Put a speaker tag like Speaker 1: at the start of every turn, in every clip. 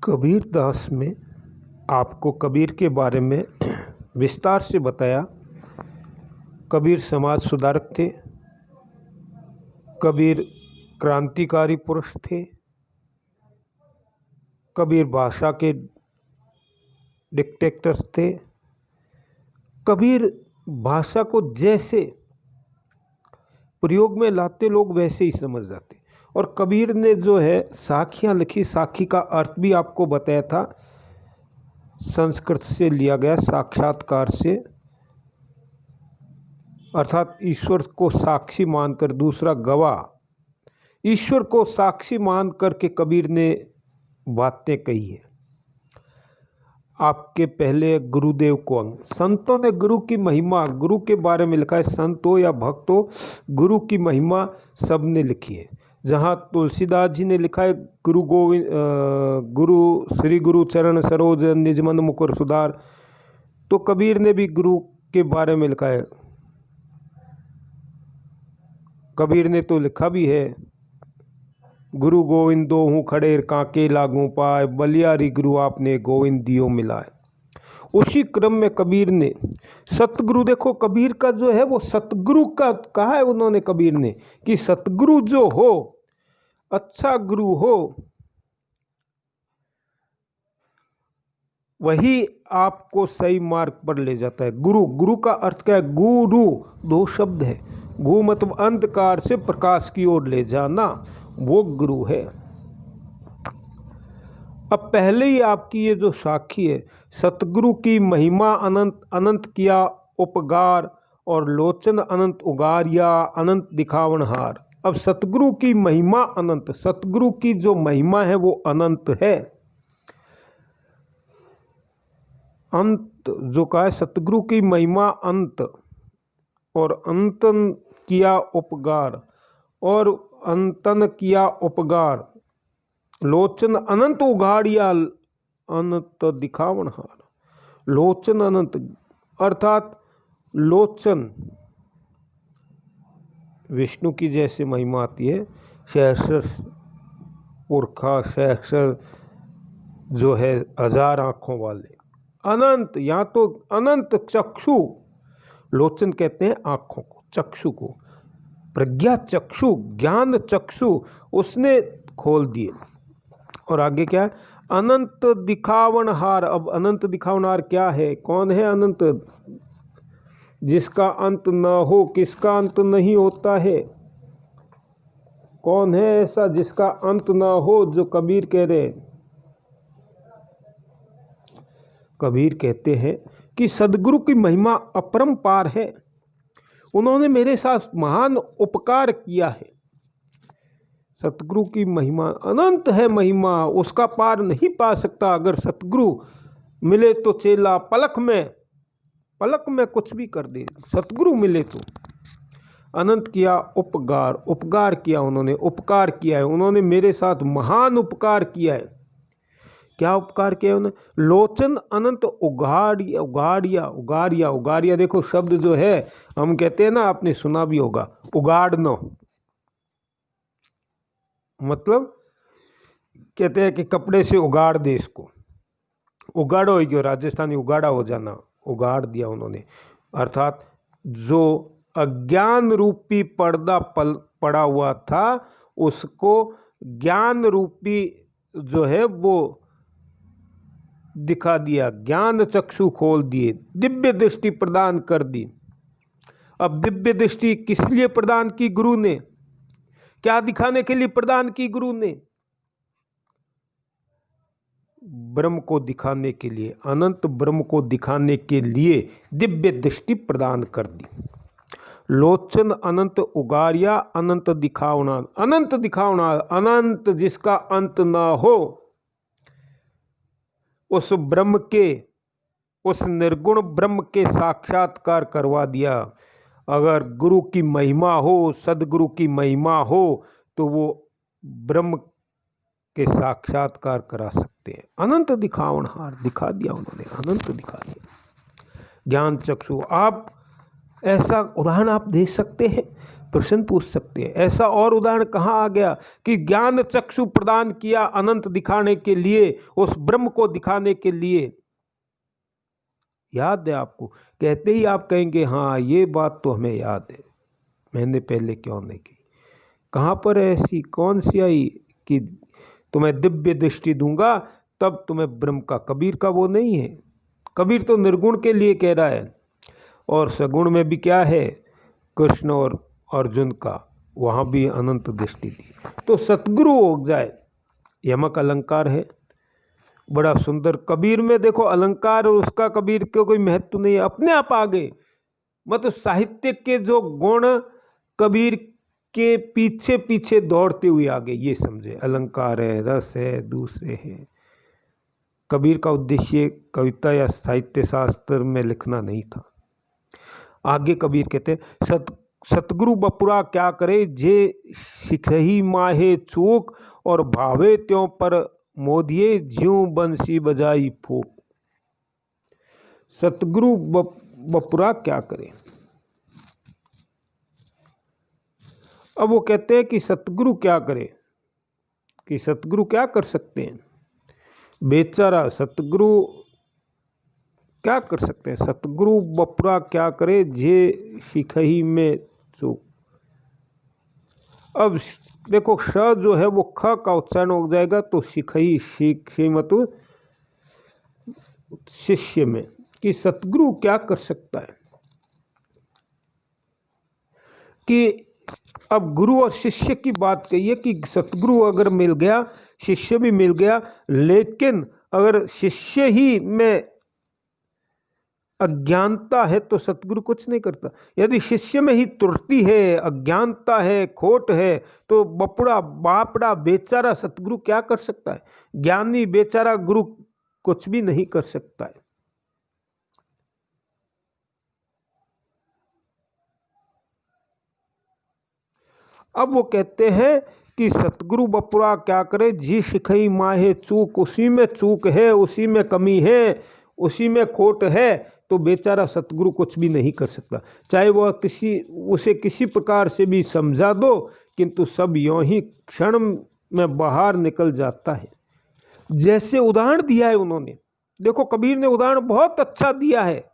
Speaker 1: कबीर दास में आपको कबीर के बारे में विस्तार से बताया। कबीर समाज सुधारक थे, कबीर क्रांतिकारी पुरुष थे, कबीर भाषा के डिक्टेटर थे। कबीर भाषा को जैसे प्रयोग में लाते लोग वैसे ही समझ जाते। और कबीर ने जो है साखियाँ लिखी, साखी का अर्थ भी आपको बताया था, संस्कृत से लिया गया, साक्षात्कार से, अर्थात ईश्वर को साक्षी मानकर, दूसरा गवाह, ईश्वर को साक्षी मान करके कबीर ने बातें कही है। आपके पहले गुरुदेव को अंग, संतों ने गुरु की महिमा, गुरु के बारे में लिखा है, संत हो या भक्त हो, गुरु की महिमा सब ने लिखी है। जहाँ तुलसीदास जी ने लिखा है गुरु गोविंद, गुरु श्री गुरु चरण सरोज निजमन मुकुर सुधार, तो कबीर ने भी गुरु के बारे में लिखा है। कबीर ने तो लिखा भी है, गुरु गोविंद दो हूँ खड़े कांके लागू पाए, बलियारी गुरु आपने गोविंद दियो मिलाए। उसी क्रम में कबीर ने सतगुरु, देखो कबीर का जो है वो सतगुरु का कहा है उन्होंने, कबीर ने कि सतगुरु जो हो, अच्छा गुरु हो, वही आपको सही मार्ग पर ले जाता है। गुरु, गुरु का अर्थ क्या है? गुरु दो शब्द है। गु मतलब अंधकार से प्रकाश की ओर ले जाना, वो गुरु है। अब पहले ही आपकी ये जो साखी है, सतगुरु की महिमा अनंत अनंत किया उपगार, और लोचन अनंत उगारिया अनंत दिखावनहार। अब सतगुरु की महिमा अनंत, सतगुरु की जो महिमा है वो अनंत है। अंत जो कहा है, सतगुरु की महिमा अंत, और अंतन किया उपगार, और अंतन किया उपगार, लोचन अनंत उघाड़िया अनंत दिखावनहार। लोचन अनंत अर्थात लोचन, विष्णु की जैसे महिमा आती है, सहस्र पुरखा, सहस्र जो है हजार आँखों वाले, अनंत, यहाँ तो अनंत चक्षु, लोचन कहते हैं आँखों को, चक्षु को, प्रज्ञा चक्षु, ज्ञान चक्षु उसने खोल दिए। और आगे क्या है? अनंत दिखावनहार। अब अनंत दिखावनहार क्या है? कौन है अनंत? जिसका अंत न हो, किसका अंत नहीं होता है? कौन है ऐसा जिसका अंत न हो? जो कबीर कह रहे हैं। कबीर कहते हैं कि सदगुरु की महिमा अपरंपार है, उन्होंने मेरे साथ महान उपकार किया है। सतगुरु की महिमा अनंत है, महिमा उसका पार नहीं पा सकता। अगर सतगुरु मिले तो चेला पलक में कुछ भी कर दे, सतगुरु मिले तो। अनंत किया उपकार, उपकार किया उन्होंने, उपकार किया है उन्होंने, मेरे साथ महान उपकार किया है। क्या उपकार किया उन्होंने? लोचन अनंत उगाड़िया, उगाड़िया, उगाड़िया, उगाड़िया। देखो शब्द जो है, हम कहते हैं ना, आपने सुना भी होगा, उगाड़ना, मतलब कहते हैं कि कपड़े से उगाड़ दे इसको, उगाड़ो ही क्यों, राजस्थानी उगाड़ा हो जाना, उगाड़ दिया उन्होंने। अर्थात जो अज्ञान रूपी पर्दा पड़ा हुआ था, उसको ज्ञान रूपी जो है वो दिखा दिया, ज्ञान चक्षु खोल दिए, दिव्य दृष्टि प्रदान कर दी। अब दिव्य दृष्टि किस लिए प्रदान की गुरु ने? क्या दिखाने के लिए प्रदान की गुरु ने? ब्रह्म को दिखाने के लिए, अनंत ब्रह्म को दिखाने के लिए दिव्य दृष्टि प्रदान कर दी। लोचन अनंत उगारिया अनंत दिखावना, अनंत दिखावना, अनंत जिसका अंत न हो, उस ब्रह्म के, उस निर्गुण ब्रह्म के साक्षात्कार करवा दिया। अगर गुरु की महिमा हो, सदगुरु की महिमा हो, तो वो ब्रह्म के साक्षात्कार करा सकते हैं। अनंत दिखावनहार, दिखा दिया उन्होंने, अनंत दिखा दिया। ज्ञान चक्षु, आप ऐसा उदाहरण आप देख सकते हैं। प्रश्न पूछ सकते हैं। ऐसा और उदाहरण कहाँ आ गया कि ज्ञान चक्षु प्रदान किया अनंत दिखाने के लिए, उस ब्रह्म को दिखाने के लिए। याद है आपको? कहते ही आप कहेंगे हाँ ये बात तो हमें याद है, मैंने पहले क्यों नहीं की। कहाँ पर ऐसी कौन सी आई कि तुम्हें दिव्य दृष्टि दूंगा तब तुम्हें ब्रह्म का। कबीर का वो नहीं है। कबीर तो निर्गुण के लिए कह रहा है, और सगुण में भी क्या है, कृष्ण और अर्जुन का, वहाँ भी अनंत दृष्टि दी। तो सतगुरु हो जाए, यमक अलंकार है, बड़ा सुंदर। कबीर में देखो अलंकार और उसका कबीर को कोई महत्व नहीं है, अपने आप आ गए। मतलब साहित्य के जो गुण कबीर के पीछे पीछे दौड़ते हुए आ गए, ये समझे। अलंकार है, रस है, दूसरे हैं। कबीर का उद्देश्य कविता या साहित्य शास्त्र में लिखना नहीं था। आगे कबीर कहते हैं सतगुरु बपुरा क्या करे, जे सिखही माहे चूक, और भावे त्यों पर मोदिये ज्यों बंसी बजाई फूक। सतगुरु बपुरा क्या करे। अब वो कहते हैं कि सतगुरु क्या करे, कि सतगुरु क्या कर सकते हैं। बेचारा सतगुरु क्या कर सकते हैं। सतगुरु बपुरा क्या करे, जे सिखही में चूक। अब देखो श जो है वो ख का उच्चारण हो जाएगा, तो सिखही सीमत शिष्य में, कि सतगुरु क्या कर सकता है। कि अब गुरु और शिष्य की बात कहिए कि सतगुरु अगर मिल गया, शिष्य भी मिल गया, लेकिन अगर शिष्य ही में अज्ञानता है तो सतगुरु कुछ नहीं करता। यदि शिष्य में ही त्रुटि है, अज्ञानता है, खोट है, तो बपुड़ा बापड़ा बेचारा सतगुरु क्या कर सकता है। ज्ञानी बेचारा गुरु कुछ भी नहीं कर सकता है। अब वो कहते हैं कि सतगुरु बपुड़ा क्या करे, जी सिखई माहे चूक। उसी में चूक है, उसी में कमी है, उसी में खोट है, तो बेचारा सतगुरु कुछ भी नहीं कर सकता। चाहे वह उसे किसी प्रकार से भी समझा दो, किंतु सब यों ही क्षण में बाहर निकल जाता है। जैसे उदाहरण दिया है उन्होंने, देखो कबीर ने उदाहरण बहुत अच्छा दिया है।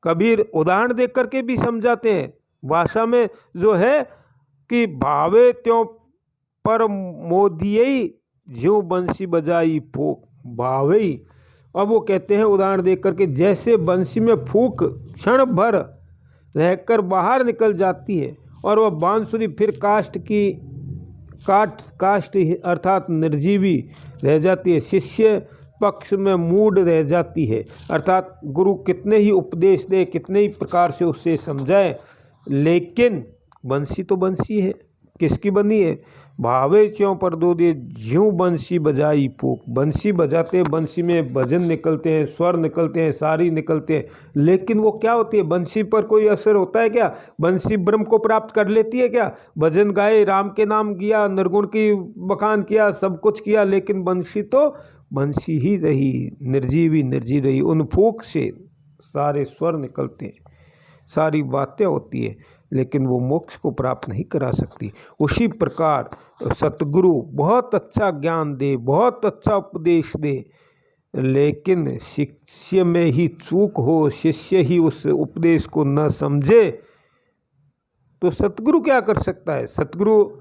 Speaker 1: कबीर उदाहरण देख करके भी समझाते हैं। भाषा में जो है कि भावे त्यों पर मोदिये ज्यों बंसी बजाई फूक। भावे, अब वो कहते हैं उदाहरण देख करके, जैसे बंसी में फूक क्षण भर रहकर बाहर निकल जाती है, और वह बांसुरी फिर काष्ठ अर्थात निर्जीवी रह जाती है। शिष्य पक्ष में मूड रह जाती है, अर्थात गुरु कितने ही उपदेश दे, कितने ही प्रकार से उसे समझाए, लेकिन बंसी तो बंसी है। किसकी बनी है? भावे क्यों पर दो दे ज्यों बंसी बजाई फूक। बंसी बजाते हैं, बंसी में भजन निकलते हैं, स्वर निकलते हैं, सारी निकलते हैं, लेकिन वो क्या होती है, बंसी पर कोई असर होता है क्या? बंसी ब्रह्म को प्राप्त कर लेती है क्या? भजन गाए, राम के नाम किया, निर्गुण की बखान किया, सब कुछ किया, लेकिन बंसी तो बंसी ही रही, निर्जीवी निर्जीव रही। उन फूक से सारे स्वर निकलते हैं, सारी बातें होती है, लेकिन वो मोक्ष को प्राप्त नहीं करा सकती। उसी प्रकार सतगुरु बहुत अच्छा ज्ञान दे, बहुत अच्छा उपदेश दे, लेकिन शिष्य में ही चूक हो, शिष्य ही उस उपदेश को न समझे, तो सतगुरु क्या कर सकता है? सतगुरु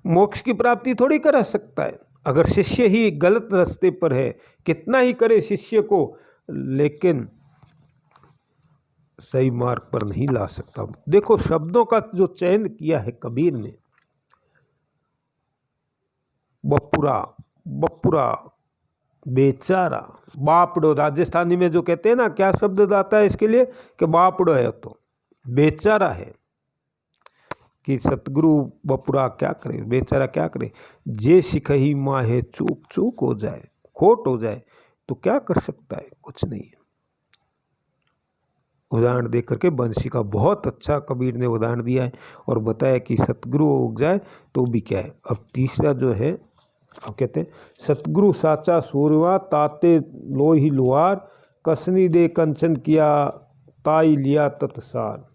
Speaker 1: मोक्ष की प्राप्ति थोड़ी करा सकता है। अगर शिष्य ही गलत रास्ते पर है, कितना ही करे शिष्य को, लेकिन सही मार्ग पर नहीं ला सकता। देखो शब्दों का जो चयन किया है कबीर ने, बपुरा, बपुरा, बेचारा, बापड़ो। राजस्थानी में जो कहते हैं ना, क्या शब्द आता है इसके लिए, कि बापड़ो है, तो बेचारा है। कि सतगुरु बपुरा क्या करे, बेचारा क्या करे। जे सिखही माहे चूक, चूक हो जाए, खोट हो जाए, तो क्या कर सकता है? कुछ नहीं है। उदाहरण देख करके बंसी का बहुत अच्छा कबीर ने उदाहरण दिया है, और बताया कि सतगुरु उग जाए तो भी क्या है। अब तीसरा जो है, अब कहते हैं सतगुरु साचा सूरवा, ताते लोही लुहार, कसनी दे कंचन किया, ताई लिया तत्सार।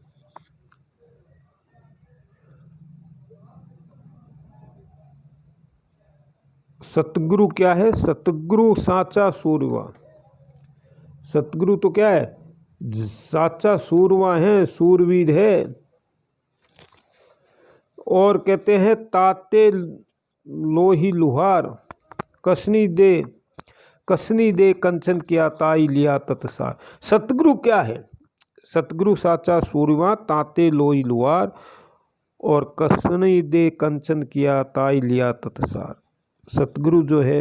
Speaker 1: सतगुरु क्या है? सतगुरु साचा सूरवा। सतगुरु तो क्या है? साचा सूरवा है, सूरवीर है। और कहते हैं ताते लोही लुहार, कसनी दे कंचन किया ताई लिया तत्सार। सतगुरु क्या है? सतगुरु साचा सूरवा, ताते लोही लुहार, और कसनी दे कंचन किया ताई लिया तत्सार। सतगुरु जो है,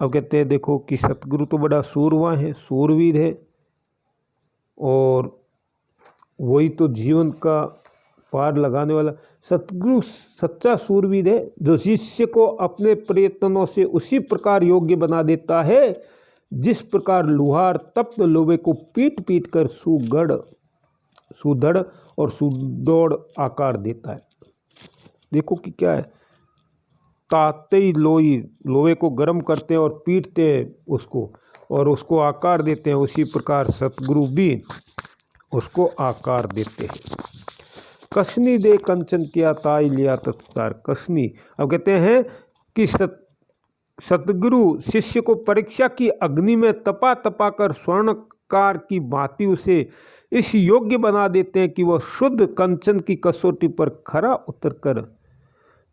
Speaker 1: अब कहते हैं देखो कि सतगुरु तो बड़ा सूरवा है, सूरवीर है, और वही तो जीवन का पार लगाने वाला। सतगुरु सच्चा सूरवीर है जो शिष्य को अपने प्रयत्नों से उसी प्रकार योग्य बना देता है जिस प्रकार लुहार तप्त लोहे को पीट पीट कर सुदृढ़ और सुदौड़ आकार देता है। देखो कि क्या है, ताते ही लोहे को गर्म करते हैं और पीटते हैं उसको, और उसको आकार देते हैं। उसी प्रकार सतगुरु भी उसको आकार देते हैं। कसनी दे कंचन किया ताई लिया तत्सार। कसनी, अब कहते हैं कि सतगुरु शिष्य को परीक्षा की अग्नि में तपा कर स्वर्णकार की भांति उसे इस योग्य बना देते हैं कि वह शुद्ध कंचन की कसौटी पर खरा उतरकर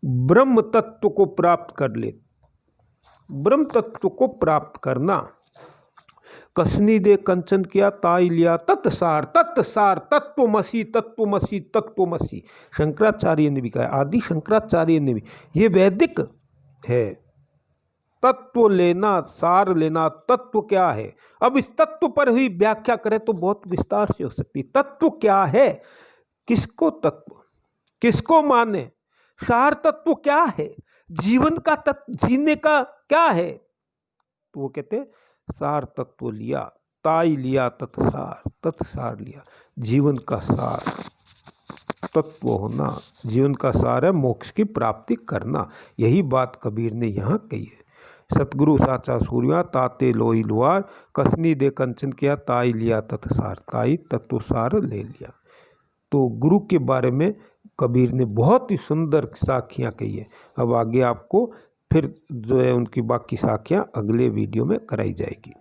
Speaker 1: ब्रह्म तत्व को प्राप्त कर ले। ब्रह्म तत्व को प्राप्त करना। कसनी दे कंचन किया ताई लिया तत्सार। तत्सार तत्वमसि तत्वमसि तत्वमसि। शंकराचार्य ने भी कहा, आदि शंकराचार्य ने भी, ये वैदिक है। तत्व लेना, सार लेना। तत्व क्या है? अब इस तत्व पर ही व्याख्या करें तो बहुत विस्तार से हो सकती है। तत्व क्या है? किसको तत्व, किसको माने? सार तत्व क्या है? जीवन का तत्व, जीने का क्या है? तो वो कहते हैं सार तत्व लिया, ताई लिया तत्सार। तत्सार लिया, जीवन का सार। तत्व होना जीवन का सार है, मोक्ष की प्राप्ति करना। यही बात कबीर ने यहाँ कही है। सतगुरु साचा सूर्या, ताते लोही लुहार, कसनी दे कंचन किया ताई लिया तत्सार। ताई तत्व सार ले लिया। तो गुरु के बारे में कबीर ने बहुत ही सुंदर साखियाँ कही है। अब आगे आपको फिर जो है उनकी बाकी साखियाँ अगले वीडियो में कराई जाएगी।